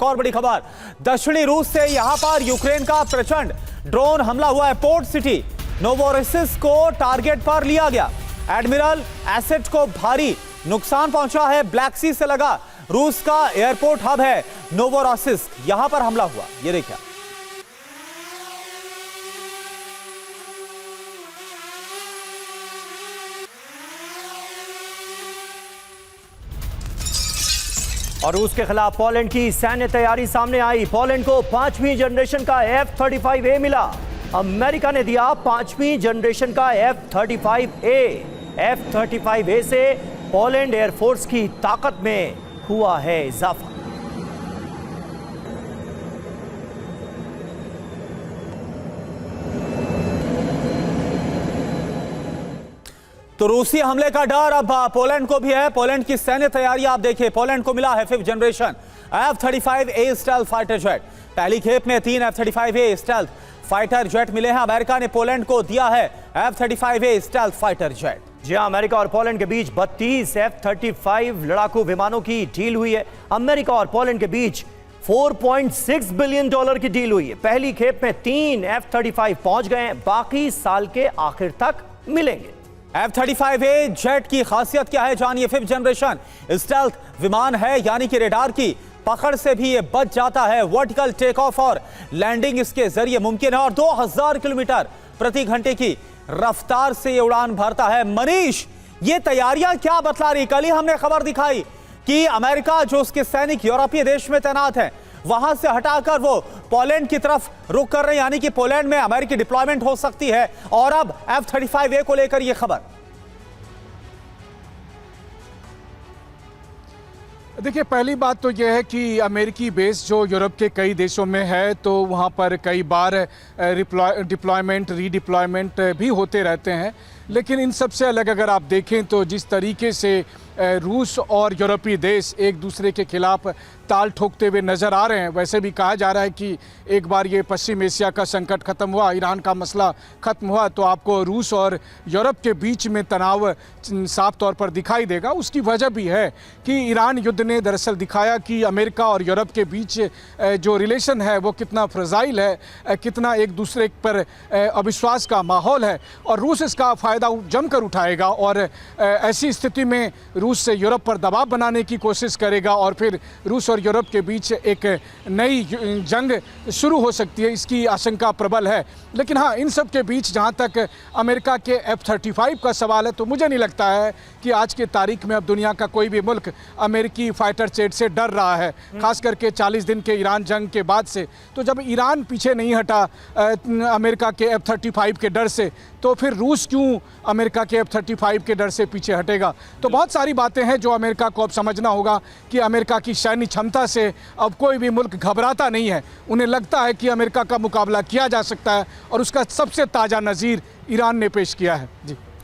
एक और बड़ी खबर, दक्षिणी रूस से यहां पर यूक्रेन का प्रचंड ड्रोन हमला हुआ है। पोर्ट सिटी नोवोरोसिस्क को टारगेट पर लिया गया। एडमिरल एसेट को भारी नुकसान पहुंचा है। ब्लैक सी से लगा रूस का एयरपोर्ट हब है नोवोरोसिस्क, यहां पर हमला हुआ। ये देखिए, और रूस के खिलाफ पोलैंड की सैन्य तैयारी सामने आई। पोलैंड को 5वीं जनरेशन का F-35A मिला। अमेरिका ने दिया 5वीं जनरेशन का F-35A। F-35A से पोलैंड एयरफोर्स की ताकत में हुआ है इजाफा। तो रूसी हमले का डर अब पोलैंड को भी है। पोलैंड की सैन्य तैयारी आप देखिए। पोलैंड को मिला है 5th generation F-35A stealth fighter jet. पहली खेप में 3 F-35A स्टेल्थ फाइटर जेट मिले हैं। अमेरिका ने पोलैंड को दिया है F-35A स्टेल्थ फाइटर जेट। जी हां, अमेरिका और पोलैंड के बीच 32 F-35 लड़ाकू विमानों की डील हुई है। अमेरिका और पोलैंड के बीच $4.6 बिलियन की डील हुई है। पहली खेप में 3 F-35 पहुंच गए हैं, बाकी साल के आखिर तक मिलेंगे। F-35A जेट की खासियत क्या है जानिए। 5th जनरेशन स्टेल्थ विमान है, यानी कि रेडार की पकड़ से भी ये बच जाता है। वर्टिकल टेक ऑफ और लैंडिंग इसके जरिए मुमकिन है और 2000 किलोमीटर प्रति घंटे की रफ्तार से ये उड़ान भरता है। मनीष, ये तैयारियां क्या बतला रही? कल ही हमने खबर दिखाई कि अमेरिका जो उसके सैनिक यूरोपीय देश में तैनात हैं, वहां से हटाकर वो पोलैंड की तरफ रुख कर रहे हैं, यानी कि पोलैंड में अमेरिकी डिप्लॉयमेंट हो सकती है। और अब F-35A को लेकर यह खबर। देखिए, पहली बात तो यह है कि अमेरिकी बेस जो यूरोप के कई देशों में है, तो वहाँ पर कई बार डिप्लॉयमेंट रीडिप्लॉयमेंट भी होते रहते हैं। लेकिन इन सब से अलग अगर आप देखें तो जिस तरीके से रूस और यूरोपीय देश एक दूसरे के खिलाफ ताल ठोकते हुए नज़र आ रहे हैं, वैसे भी कहा जा रहा है कि एक बार ये पश्चिम एशिया का संकट ख़त्म हुआ, ईरान का मसला ख़त्म हुआ, तो आपको रूस और यूरोप के बीच में तनाव साफ तौर पर दिखाई देगा। उसकी वजह भी है कि ईरान युद्ध ने दरअसल दिखाया कि अमेरिका और यूरोप के बीच जो रिलेशन है वो कितना फ्रजाइल है, कितना एक दूसरे पर अविश्वास का माहौल है, और रूस इसका फ़ायदा जमकर उठाएगा और ऐसी स्थिति में रूस से यूरोप पर दबाव बनाने की कोशिश करेगा और फिर रूस और यूरोप के बीच एक नई जंग शुरू हो सकती है, इसकी आशंका प्रबल है। लेकिन हाँ, इन सब के बीच जहाँ तक अमेरिका के F-35 का सवाल है, तो मुझे नहीं लगता है कि आज के तारीख में अब दुनिया का कोई भी मुल्क अमेरिकी फाइटर जेट से डर रहा है, खास करके 40 दिन के ईरान जंग के बाद से। तो जब ईरान पीछे नहीं हटा अमेरिका के F-35 के डर से, तो फिर रूस क्यों अमेरिका के F-35 के डर से पीछे हटेगा? तो बहुत सारी बातें हैं जो अमेरिका को अब समझना होगा कि अमेरिका की सैन्य क्षमता से अब कोई भी मुल्क घबराता नहीं है। उन्हें लगता है कि अमेरिका का मुकाबला किया जा सकता है और उसका सबसे ताज़ा नज़ीर ईरान ने पेश किया है। जी।